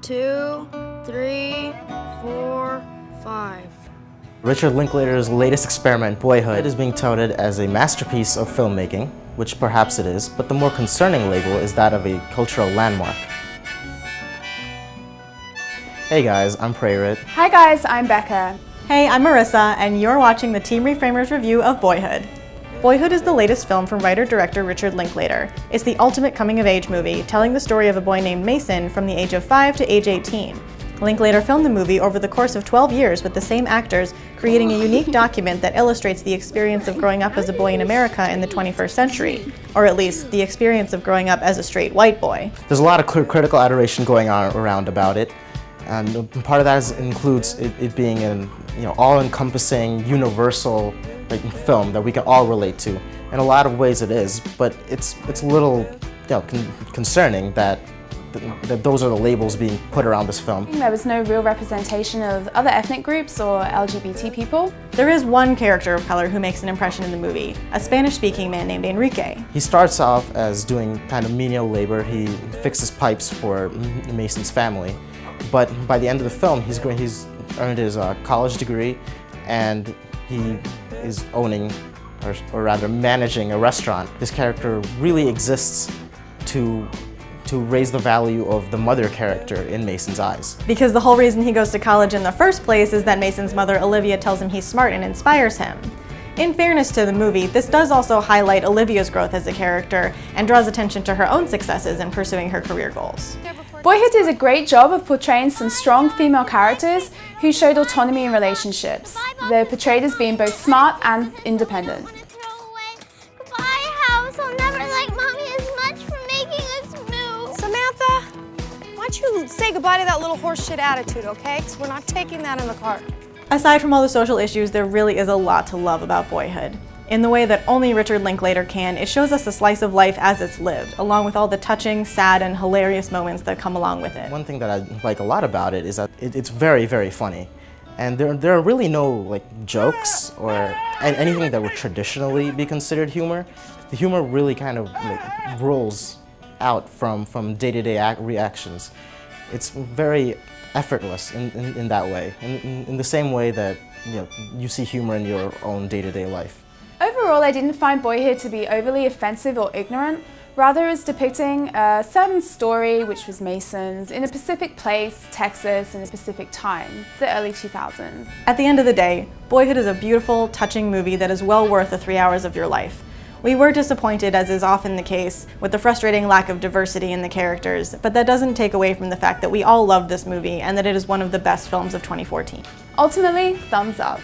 2, 3, 4, 5. Richard Linklater's latest experiment, Boyhood, is being touted as a masterpiece of filmmaking, which perhaps it is, but the more concerning label is that of a cultural landmark. Hey guys, I'm Prayrit. Hi guys, I'm Becca. Hey, I'm Marissa, and you're watching the Team ReFramers review of Boyhood. Boyhood is the latest film from writer-director Richard Linklater. It's the ultimate coming-of-age movie, telling the story of a boy named Mason from the age of 5 to age 18. Linklater filmed the movie over the course of 12 years with the same actors, creating a unique document that illustrates the experience of growing up as a boy in America in the 21st century, or at least the experience of growing up as a straight white boy. There's a lot of critical adoration going on around about it, and part of that includes it being an all-encompassing, universal film that we can all relate to. In a lot of ways it is, but it's a little concerning that those are the labels being put around this film. There was no real representation of other ethnic groups or LGBT people. There is one character of color who makes an impression in the movie, a Spanish-speaking man named Enrique. He starts off as doing kind of menial labor. He fixes pipes for Mason's family, but by the end of the film, he's earned his college degree, and he is owning, or rather managing, a restaurant. This character really exists to raise the value of the mother character in Mason's eyes. Because the whole reason he goes to college in the first place is that Mason's mother, Olivia, tells him he's smart and inspires him. In fairness to the movie, this does also highlight Olivia's growth as a character and draws attention to her own successes in pursuing her career goals. Boyhood did a great job of portraying some strong female characters who showed autonomy in relationships. They're portrayed as being both smart and independent. Goodbye, house. I'll never like Mommy as much for making us move. Samantha, why don't you say goodbye to that little horseshit attitude, okay? Because we're not taking that in the car. Aside from all the social issues, there really is a lot to love about Boyhood. In the way that only Richard Linklater can, it shows us a slice of life as it's lived, along with all the touching, sad, and hilarious moments that come along with it. One thing that I like a lot about it is that it's very, very funny. And there are really no jokes or anything that would traditionally be considered humor. The humor really kind of rolls out from day-to-day reactions. It's very effortless in that way, in the same way that you see humor in your own day-to-day life. Overall, I didn't find Boyhood to be overly offensive or ignorant. Rather, it's depicting a certain story, which was Mason's, in a specific place, Texas, in a specific time, the early 2000s. At the end of the day, Boyhood is a beautiful, touching movie that is well worth the 3 hours of your life. We were disappointed, as is often the case, with the frustrating lack of diversity in the characters, but that doesn't take away from the fact that we all love this movie and that it is one of the best films of 2014. Ultimately, thumbs up.